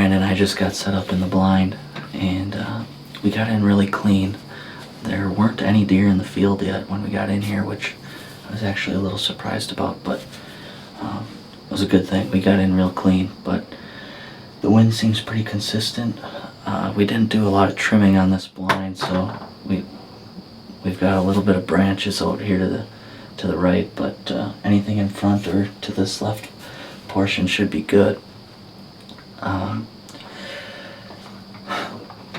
Brandon and I just got set up in the blind, and we got in really clean. There weren't any deer in the field yet when we got in here, which I was actually a little surprised about, but it was a good thing. We got in real clean, but the wind seems pretty consistent. We didn't do a lot of trimming on this blind, so we've got a little bit of branches out here to the right, but anything in front or to this left portion should be good.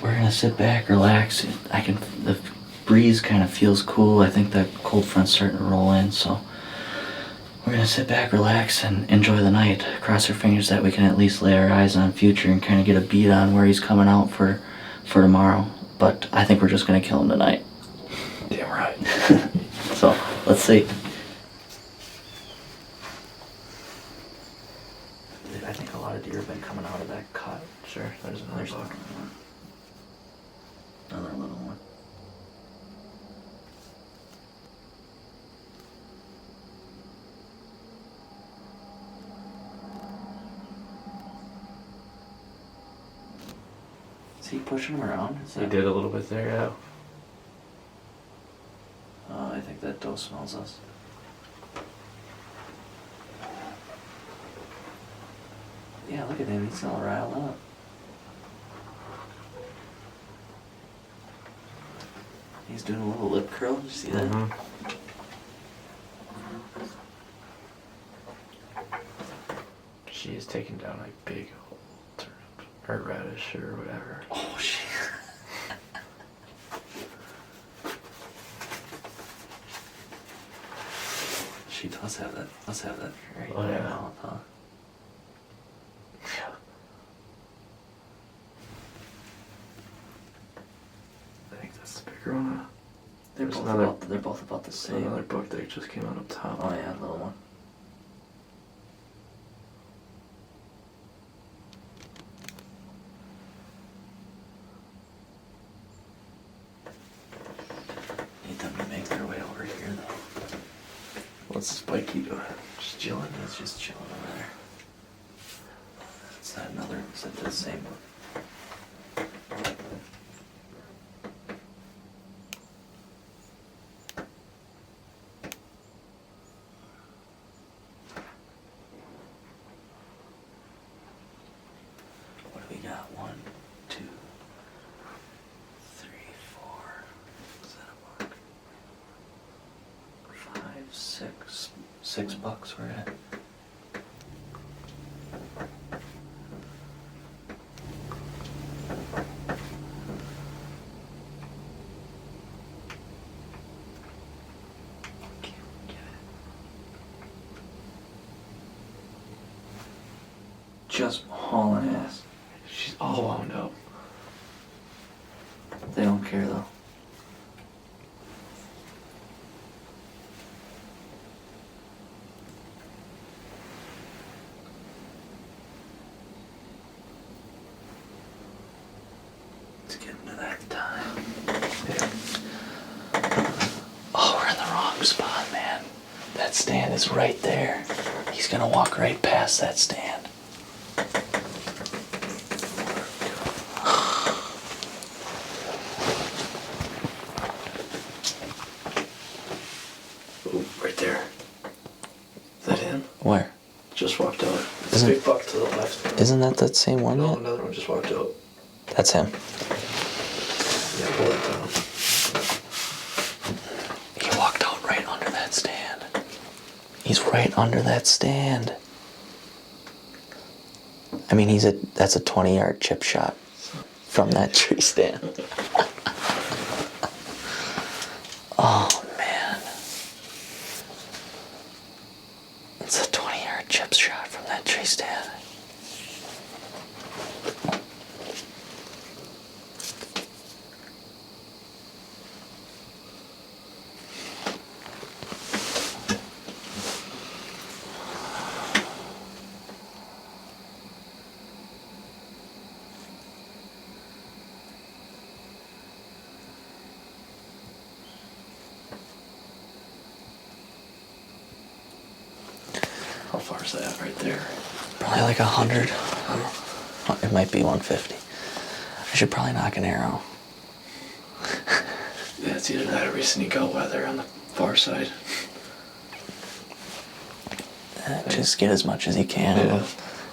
We're gonna sit back, relax. The breeze kind of feels cool. I think that cold front's starting to roll in, so we're gonna sit back, relax, and enjoy the night. Cross our fingers that we can at least lay our eyes on future and kind of get a beat on where he's coming out for tomorrow. But I think we're just gonna kill him tonight. Damn right. So let's see. I think a lot of deer have been coming out of that cut. Sure, there's another buck. Another little one. Is he pushing him around? He did a little bit there, yeah. Oh, I think that doe smells us. Yeah, look at him. He's all riled up. He's doing a little lip curl. Did you see that? Mm-hmm. She is taking down a big turnip or radish or whatever. Oh, shit. She does have that. Does have that right Oh, yeah. mouth, huh? Yeah. I think that's the bigger one. They're There's both about the There's same. another buck that just came out up top. Oh yeah, little one. Need them to make their way over here though. What's Spikey doing? Just chilling. He's just chilling over there. Is that another? Is that the same one? What do we got? 1, 2, 3, 4. Is that a buck? 5, 6. 6 bucks we're at. Just hauling ass. She's all wound up. They don't care though. It's getting to that time. Yeah. Oh, we're in the wrong spot, man. That stand is right there. He's gonna walk right past that stand. Oh, right there. Is that him? Where? Just walked out. It's a Isn't- big buck to the left. Isn't that same one No, yet? another one just walked out. That's him. Yeah, pull that down. He walked out right under that stand. He's right under that stand. I mean, that's a 20-yard chip shot from that tree stand. Oh, man. It's a 20-yard chip shot from that tree stand. How far is that right there? Probably like 100. It might be 150. I should probably knock an arrow. Yeah, it's either that or we sneak out weather on the far side. Just get as much as you can, Yeah.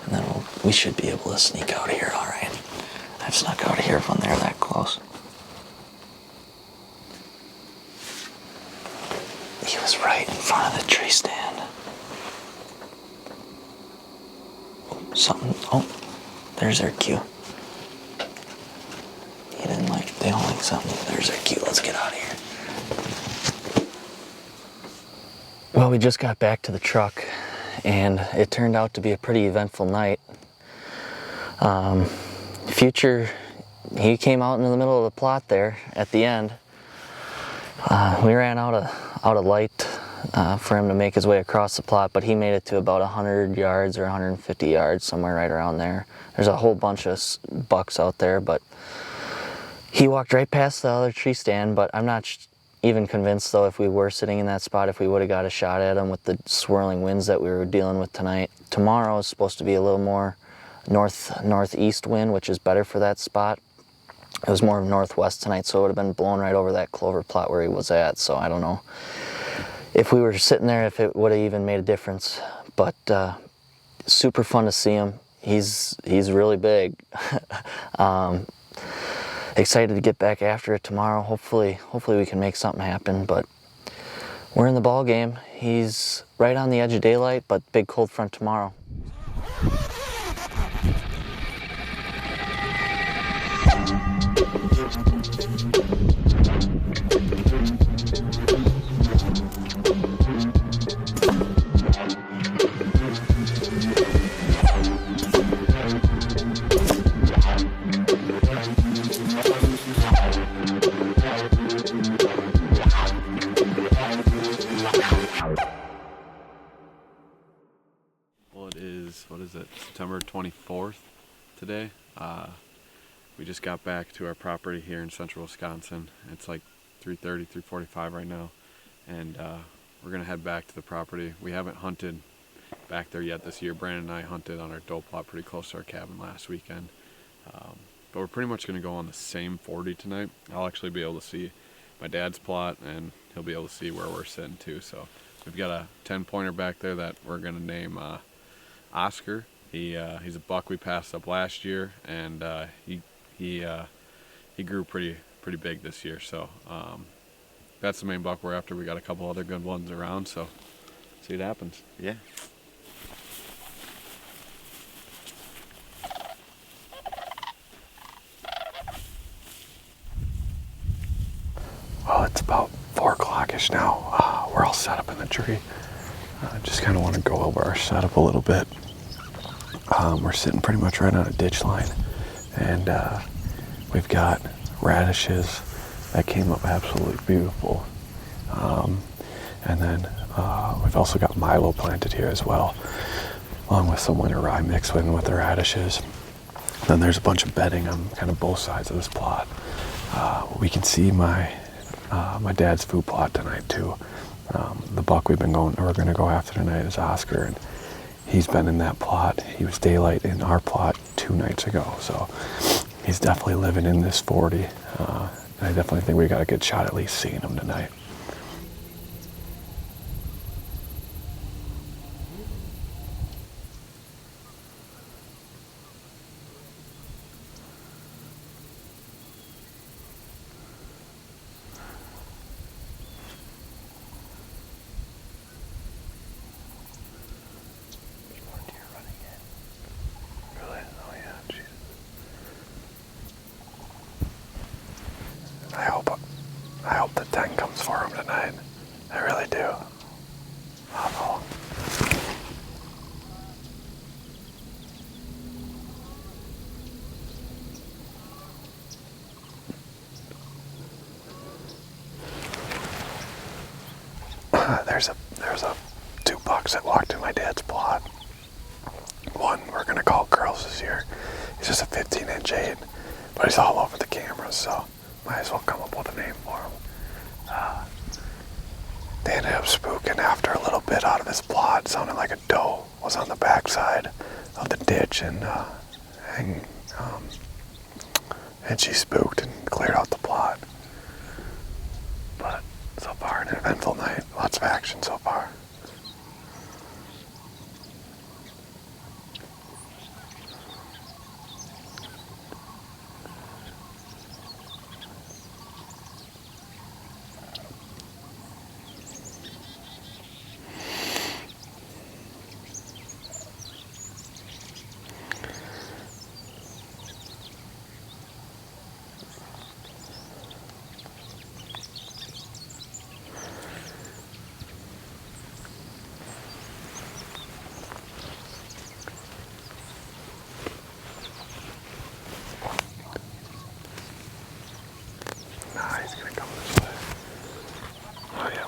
and then we should be able to sneak out here, all right? I've snuck out here when they're that close. He was right in front of the tree stand. Oh, there's their cue. They don't like something. There's their cue. Let's get out of here. Well, we just got back to the truck, and it turned out to be a pretty eventful night. Future, he came out into the middle of the plot there at the end. We ran out of light for him to make his way across the plot, but he made it to about 100 yards or 150 yards, somewhere right around there. There's a whole bunch of bucks out there, but he walked right past the other tree stand. But I'm not even convinced, though, if we were sitting in that spot, if we would have got a shot at him with the swirling winds that we were dealing with tonight. Tomorrow is supposed to be a little more northeast wind, which is better for that spot. It was more northwest tonight, so it would have been blown right over that clover plot where he was at. So I don't know if we were sitting there, if it would have even made a difference. But super fun to see him. He's really big. Excited to get back after it tomorrow. Hopefully we can make something happen. But we're in the ball game. He's right on the edge of daylight, but big cold front tomorrow. What is it, September 24th today. We just got back to our property here in central Wisconsin. It's like 3:30, 3:45 right now, and we're gonna head back to the property. We haven't hunted back there yet this year. Brandon and I hunted on our doe plot pretty close to our cabin last weekend, but we're pretty much gonna go on the same 40 tonight. I'll actually be able to see my dad's plot, and he'll be able to see where we're sitting too. So we've got a 10-pointer back there that we're gonna name Oscar. He's a buck we passed up last year, and he grew pretty big this year. So that's the main buck we're after. We got a couple other good ones around, so see what happens. Yeah. Well, it's about 4 o'clock-ish now. We're all set up in the tree. Just kind of want to go over our setup a little bit. We're sitting pretty much right on a ditch line, and we've got radishes that came up absolutely beautiful. And then we've also got milo planted here as well, along with some winter rye mixed in with the radishes. Then there's a bunch of bedding on kind of both sides of this plot. We can see my dad's food plot tonight too. The buck we're going to go after tonight is Oscar, and he's been in that plot. He was daylight in our plot 2 nights ago, so he's definitely living in this 40. And I definitely think we got a good shot at least seeing him tonight. I hope the 10 comes for him tonight. I really do. Uh-oh. There's 2 bucks that walked in my dad's plot. One we're gonna call Girls this year. He's just a 15-inch 8, but he's all over the cameras, so might as well come up with a name for him. They ended up spooking after a little bit out of his plot. Sounded like a doe was on the backside of the ditch, and and she spooked and cleared out the plot. But so far, an eventful night. Lots of action so far. Nah, he's gonna come this way. Oh, yeah.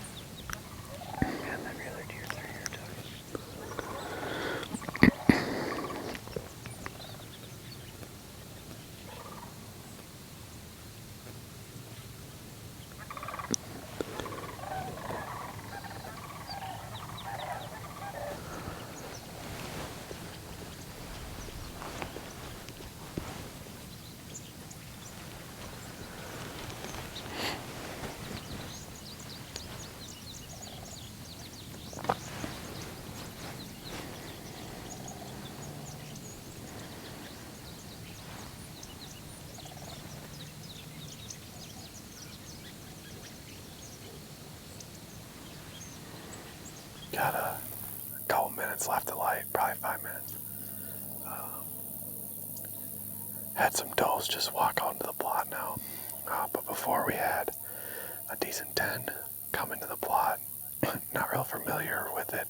And every other deer through here, too. Got a couple minutes left of light, probably 5 minutes. Had some does just walk onto the plot now. But before we had a decent 10 come into the plot. Not real familiar with it.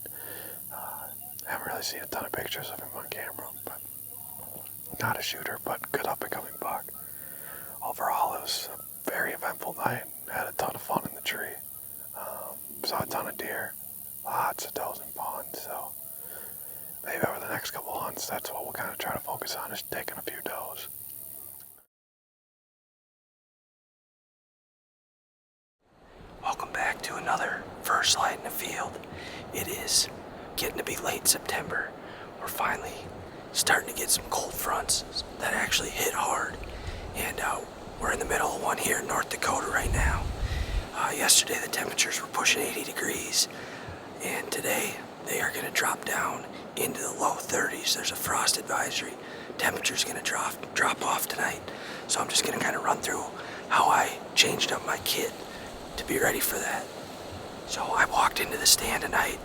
Haven't really seen a ton of pictures of him on camera, but not a shooter, but good up and coming buck. Overall, it was a very eventful night. Had a ton of fun in the tree. Saw a ton of deer, lots of does and fawns. So maybe over the next couple hunts, that's what we'll kind of try to focus on, is taking a few does. Welcome back to another first light in the field. It is getting to be late September. We're finally starting to get some cold fronts that actually hit hard. And we're in the middle of one here in North Dakota right now. Yesterday the temperatures were pushing 80 degrees. And today they are going to drop down into the low 30s. There's a frost advisory. Temperature's going to drop off tonight. So I'm just going to kind of run through how I changed up my kit to be ready for that. So I walked into the stand tonight.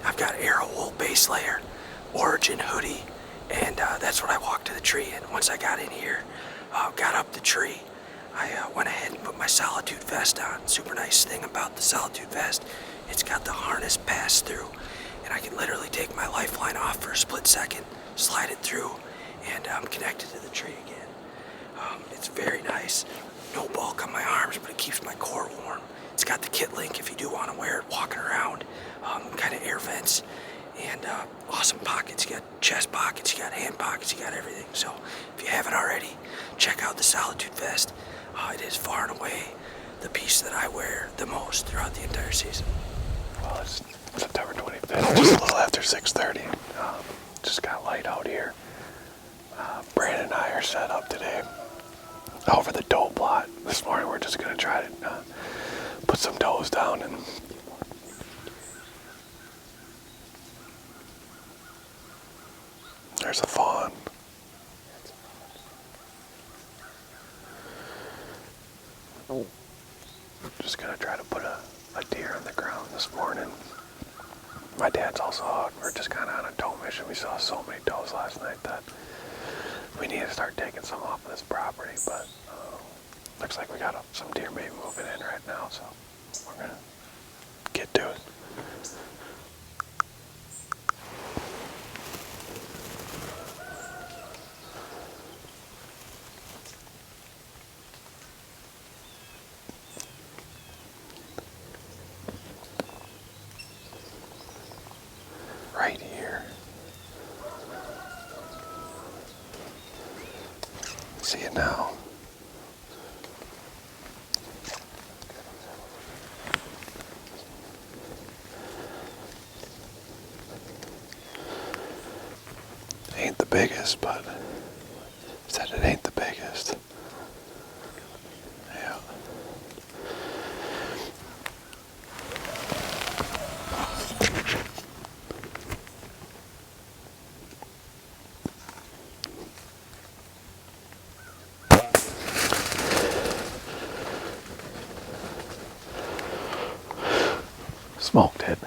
I've got Arrow wool base layer, Origin hoodie, and that's what I walked to the tree in. Once I got in here, got up the tree, I went ahead and put my Solitude vest on. Super nice thing about the Solitude vest, it's got the harness pass through, and I can literally take my lifeline off for a split second, slide it through, and I'm connected to the tree again. It's very nice. No bulk on my arms, but it keeps my core warm. It's got the kit link if you do want to wear it walking around. Kind of air vents, and awesome pockets. You got chest pockets, you got hand pockets, you got everything. So if you haven't already, check out the Solitude vest. It is far and away the piece that I wear the most throughout the entire season. Well, it's September 25th, just a little after 6:30. Just got light out here. Brandon and I are set up today over the doe plot. This morning we're just going to try to put some does down, and there's a fawn. Just going to try to put a deer on the ground this morning. My dad's also out. We're just kind of on a doe mission. We saw so many does last night that we need to start taking some off of this property, but looks like we got some deer maybe moving in right now, so we're going to get to it. Right here. See it now. Ain't the biggest, but said it ain't the biggest. Yeah. Smoked it.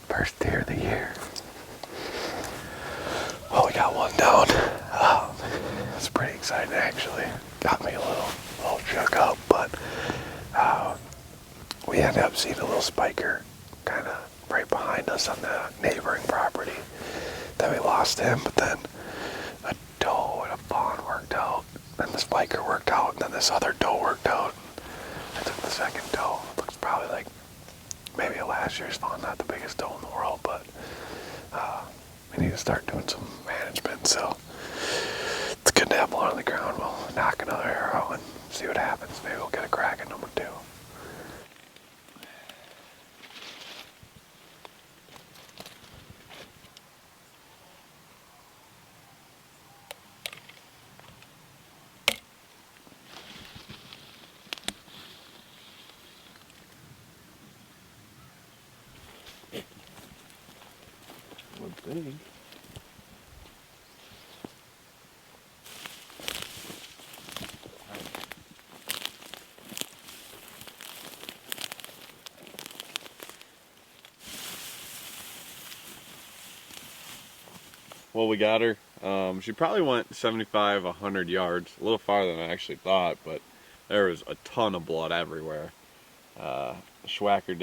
First deer of the year. Well, we got one down. It's pretty exciting, actually. Got me a little shook up, but we ended up seeing a little spiker kind of right behind us on the neighboring property. Then we lost him, but then a doe and a fawn worked out, then the spiker worked out, and then this other doe worked out. I took the second doe. It looks probably like maybe a last year's fawn, not the biggest doe in the world, but we need to start doing some management, so it's good to have one on the ground. We'll knock another arrow and see what happens. Maybe we'll get a crack at number 2. Would think. Well, we got her. She probably went 75, 100 yards, a little farther than I actually thought, but there was a ton of blood everywhere. Schwacker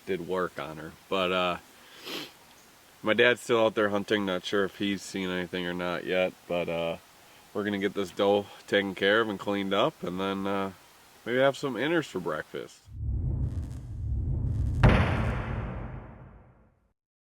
did work on her, but my dad's still out there hunting. Not sure if he's seen anything or not yet, but we're gonna get this doe taken care of and cleaned up, and then maybe have some inners for breakfast.